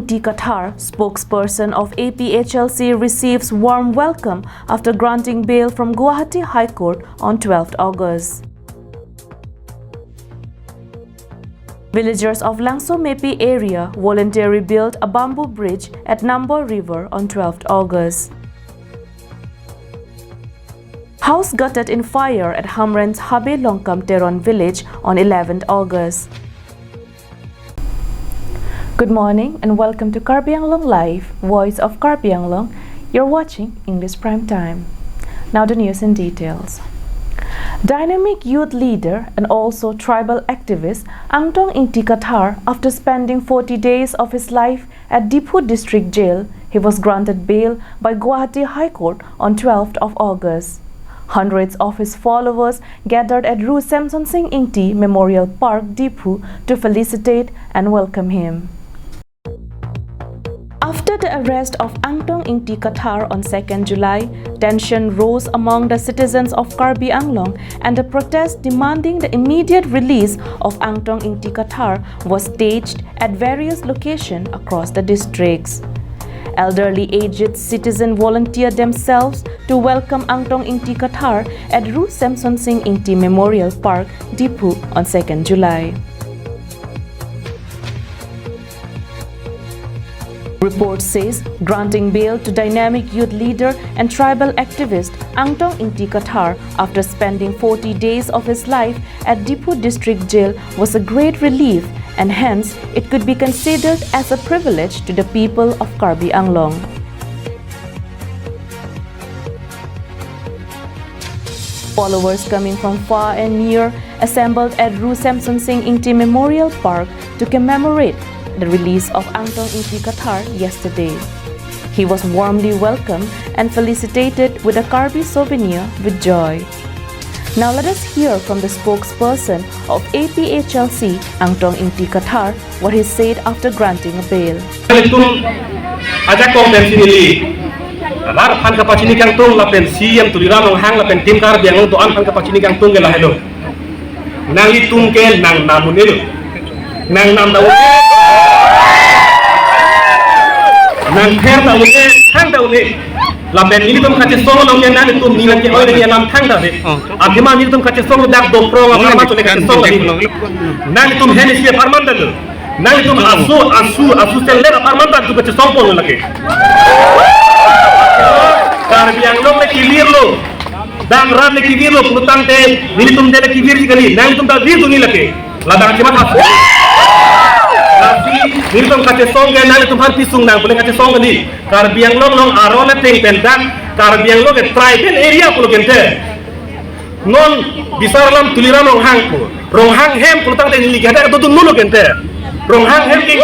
Ingti Qatar, spokesperson of APHLC, receives warm welcome after granting bail from Guwahati High Court on 12th August. Villagers of Langso Mepi area voluntarily built a bamboo bridge at Nambo River on 12th August. House gutted in fire at Hamren's Habe Longkam Teron village on 11th August. Good morning and welcome to Karbi Anglong Live, Voice of Karbi Anglong. You're watching English Prime Time. Now the news in details. Dynamic youth leader and also tribal activist Angtong Ingti Qatar, after spending 40 days of his life at Diphu District Jail, he was granted bail by Guwahati High Court on 12th of August. Hundreds of his followers gathered at Ru Samson Singh Ingti Memorial Park, Diphu, to felicitate and welcome him. After the arrest of Angtong Ingti Qatar on 2nd July, tension rose among the citizens of Karbi Anglong, and a protest demanding the immediate release of Angtong Ingti Qatar was staged at various locations across the districts. Elderly aged citizens volunteered themselves to welcome Angtong Ingti Qatar at Ru Samson Singh Ingti Memorial Park, Diphu on 2nd July. Report says granting bail to dynamic youth leader and tribal activist Angtong Ingti Qatar after spending 40 days of his life at Diphu District Jail was a great relief, and hence it could be considered as a privilege to the people of Karbi Anglong. Followers coming from far and near assembled at Ru Samson Singh Ingti Memorial Park to commemorate the release of Angtong Ingti Qatar yesterday. He was warmly welcomed and felicitated with a Karbi souvenir with joy. Now let us hear from the spokesperson of APHLC, Angtong Ingti Qatar, what he said after granting a bail. Nang kher ta ule thang ta ule laben ni tum khache song long yan ni tum ni lang ke oi ni lam thang ta de agema ni tum khache song dak do pro ma ma chole khache song ni nang tum hen si farman dal nang tum asu sel le farman dal tu khache song pon lake Karbi Anglong le kilir lo dang ran le kilir lo putang te ni tum de le kilir ji kali nang tum da vir tu ni lake la dang chima asu Niltum kache song ke nang tum har pisung nang boleh kache song ni Karbi Anglong long aron na ting pendak Karbi Anglong ke tribal area pulo gente non bisarlam tuliram rong hang hem pulo tang te ni gada to nulo gente rong hang hem ke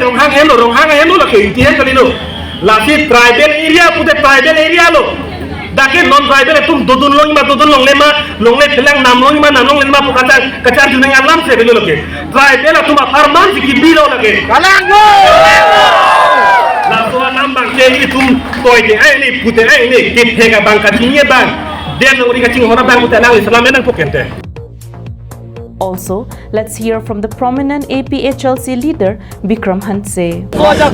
rong hang hem lo ke inti hen kali lo lasi tribal area pude tribal area lo Dake non tribal tum dodun long le pelang nam long ma pukata kacar juneng alam se belo loke tribal tum farman ki biro lage kalango la so nam bang ke ni tum toy de ai ni pute ai ni ke thega bang ka tinye bang den ori ka ting hona bang mutana islam nang pokente. Also, let's hear from the prominent APHLC leader Bikram Hanse.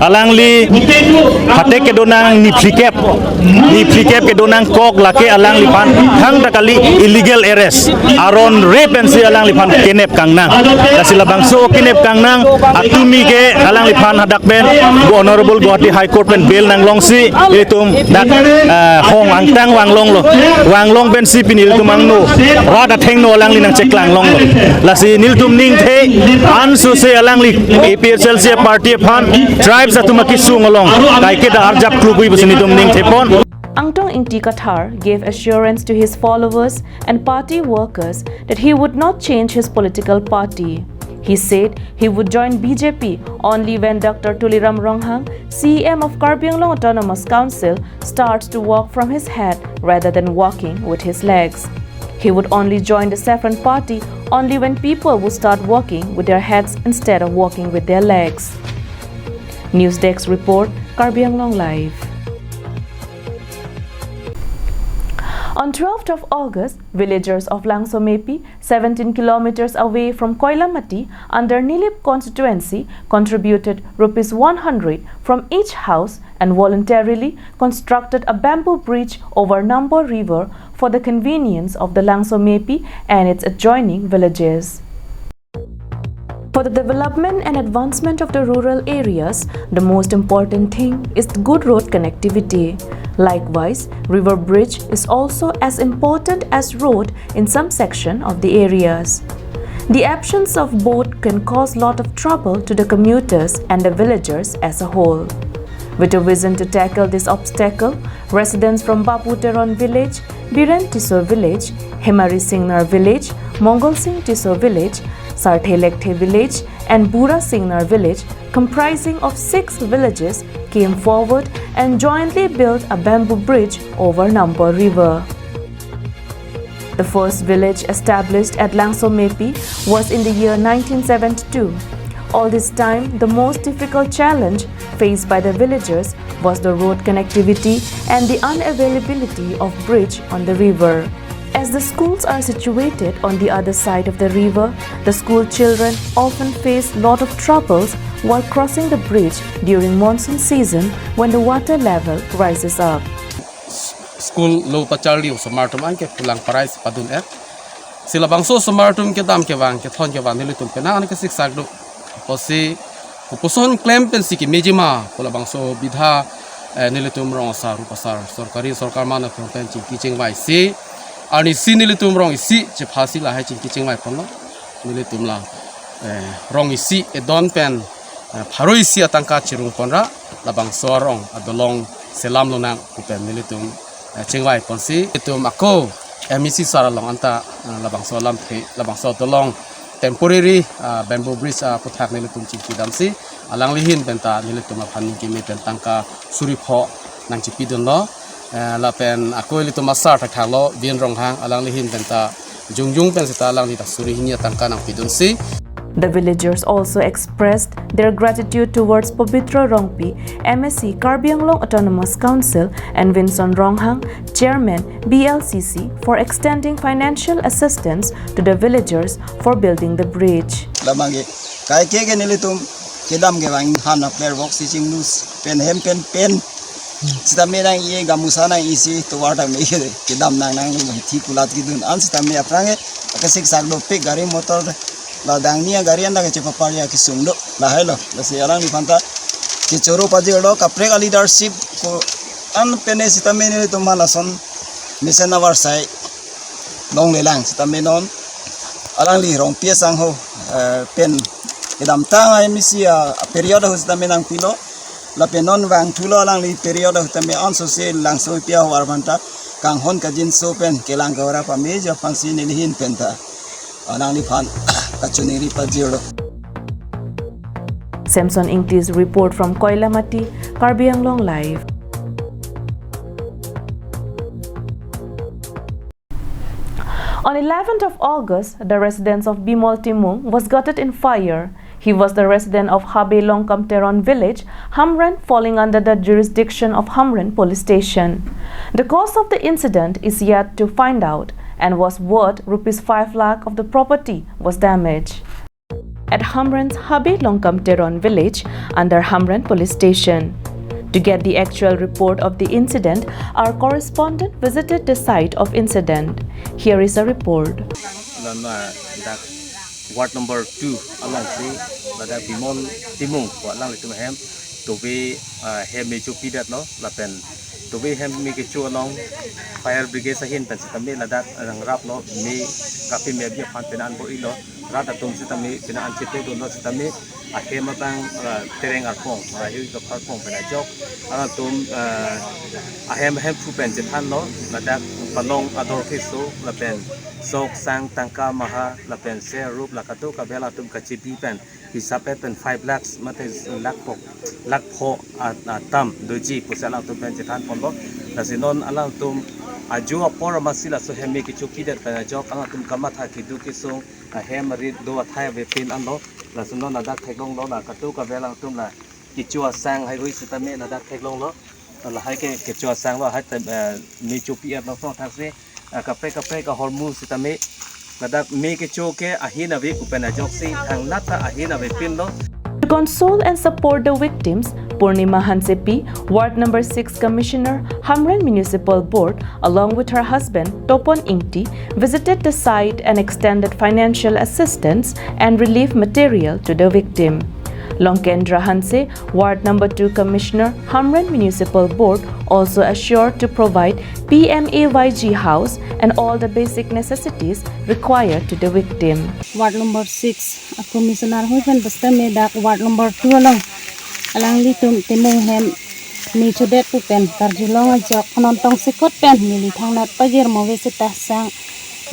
Alangli hate ke donang ni plikep ke donang kok lake alangli pan hang takali illegal arrest aron rape and si alangli pan kenep kangnang kasila bangso kenep kangnang atumi ke alangli pan hadak ben go honorable Guwahati High Court ben bail nang longsi itum dak hong angtang wanglong ben si pinil tumangno rada thengno alangli nang cheklang long lasi niltum ning the ansu se alangli APHLC party pan tribes atumaki sung along kai ke da arjap klubui busini tum ning the pon. Angtong Ingti Qatar gave assurance to his followers and party workers that he would not change his political party. He said he would join BJP only when Dr. Tuliram Ronghang, CEM of Karbi Anglong Autonomous Council, starts to walk from his head rather than walking with his legs. He would only join the Saffron Party only when people would start walking with their heads instead of walking with their legs. News Desk report, Karbi Anglong Live. On On 12th of August, villagers of Langsomepi, 17 kilometers away from Koilamati, under Nilip constituency, contributed Rs 100 from each house and voluntarily constructed a bamboo bridge over Nambo River for the convenience of the Langsomepi and its adjoining villages. For the development and advancement of the rural areas, the most important thing is good road connectivity. Likewise, river bridge is also as important as road in some section of the areas. The absence of both can cause lot of trouble to the commuters and the villagers as a whole. With a vision to tackle this obstacle, residents from Baputeron village, Biren Tisor village, Hemari Singnar village, Mongol Singh Tisor village, Sarthelekte village and Bura Singnar village, comprising of 6 villages, came forward and jointly built a bamboo bridge over Nambo River. The first village established at Langsomepi was in the year 1972. All this time, the most difficult challenge faced by the villagers was the road connectivity and the unavailability of bridge on the river. As the schools are situated on the other side of the river, the school children often face lot of troubles while crossing the bridge during monsoon season when the water level rises up. School lo pacharli samartum an ke pulang parais padun sila bangso samartum ke dam ke wang ke thon ke wang ni tum pena an ke sik sak do posi puson claim pen siki mejima pula bangso bidha nilitum rong sa ru pasar sarkari sarkar mana pen chi ching wai si ani si nilitum rong isi che phasi la hai chi ching wai pon nilitum la rong isi e don pen pharoi si atangka chirung ponra labang sorong adolong selam lonang pen nilitum chingwai ponsi itu mako emisi saralong anta labang solam the labang so tolong temporary bamboo bridge puthak nilitum chiki damsi alang lihin benta nilitum phanin kimi pentangka suripho nang chipi donlo lapen ako litum masar thaklo bin ronghang alang lihin benta jungjung pen sita alang lita surihinya tangka nang pidunsi. The villagers also expressed their gratitude towards Pabitra Rongpi, MSC Karbi Anglong Autonomous Council and Vincent Ronghang, Chairman BLCC, for extending financial assistance to the villagers for building the bridge. Lamangi kai kege nilitum kedam ge wang hana player box sing news pen hem pen sitame nang ye gamusana isi to wata me kedam nang thi kulat kidun an sitame aprange akasik sagdo pe gari motor la dangnia garian da ke paparia ki sungdo la hello la se alang ni panta ki choro paji do kapre ka leadership ko an pene sitame ne to malason mission our sai long le lang sitame non alang li rong pia sang ho pen idam tang ai misia period ho sitame nang pilo la penon wang thulo alang li period ho sitame an so se lang so pia war banta kang hon ka jin so pen kelang gora pa meja pansi ne lihin penta alang li pan Samson Ingtis report from Koilamati, Karbi Anglong Live. On 11th of August, the residence of Bimol Timung was gutted in fire. He was the resident of Habe Longkamteron village, Hamren, falling under the jurisdiction of Hamren police station. The cause of the incident is yet to find out and was worth Rs 5 lakh of the property was damaged. At Hamren's Habe Longkamteron village under Hamren police station. To get the actual report of the incident, our correspondent visited the site of incident. Here is a report. Ward number 2 along the Bimol Timung alang itu hem to be hem meju pidat no lapen to be hem mi kecu along fire brigade sahin pen sitami ladat rangrap no mi kapi mebi pan penan bo ilo rata tum sitami penan chitu do no sitami ahem matang tereng arpong hiu to arpong pena jok tum ahem fu pen jitan no ladat palong ador kiso lapen sok sang tangka maha lapen se rup lakatu kabela tum kachipi pen hisape pen 5 lakhs mate lakpho tam doji pusala tum pen jitan ponbo lasinon alang tum aju apor masila so hemi ki chupi der pen jok alang tum kamatha kidu kisung hem rid do athai ve pin ano lasinon adak theklong lo lakatu kabela tum la kichua sang hai rui sitame adak theklong lo la hai ke kichua sang lo hai mi chupi no so thase kape ka hormu sitame ngadak me ke choke ahina be upena joksi thang nata ahina be pinno. To console and support the victims, Purnima Hansepi, Ward Number 6 Commissioner, Hamran Municipal Board, along with her husband, Topon Ingti, visited the site and extended financial assistance and relief material to the victim. Longkendra Hanse, Ward Number 2 Commissioner, Hamran Municipal Board, also assured to provide PMAYG house and all the basic necessities required to the victim. Ward number 6, Commissioner Huifen Bastame dak Ward number 2 alang litum timung hem ni chudet pu pen karjulong ajok nontong sikot pen mili thang nat pagir mo visita sang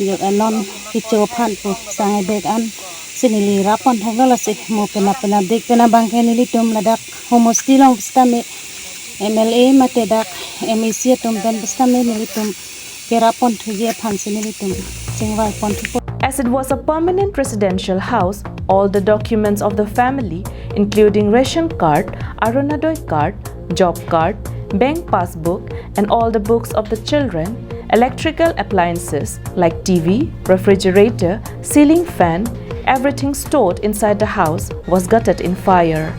yok anon kicho phan pu sang dek an sinili rapon thangala se mo pena dek pena bangke ni litum ladak homostilong bastame MLA mate dak MEC tum pen bastame ni litum kerapon thuye phan sinili tum chengwai pon thu. As it was a permanent residential house, all the documents of the family, including ration card, Arunodoi card, job card, bank passbook, and all the books of the children, electrical appliances like TV, refrigerator, ceiling fan, everything stored inside the house was gutted in fire.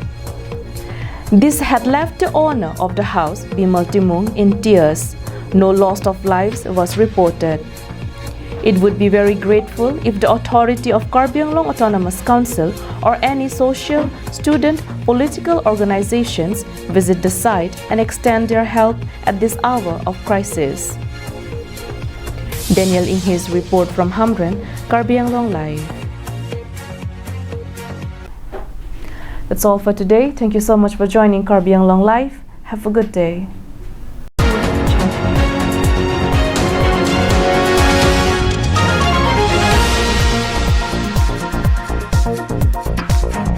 This had left the owner of the house, Bimal Timung, in tears. No loss of lives was reported. It would be very grateful if the authority of Karbi Anglong Autonomous Council or any social, student, political organizations visit the site and extend their help at this hour of crisis. Daniel Inghe's report from Hamran, Karbi Anglong Live. That's all for today. Thank you so much for joining Karbi Anglong Live. Have a good day.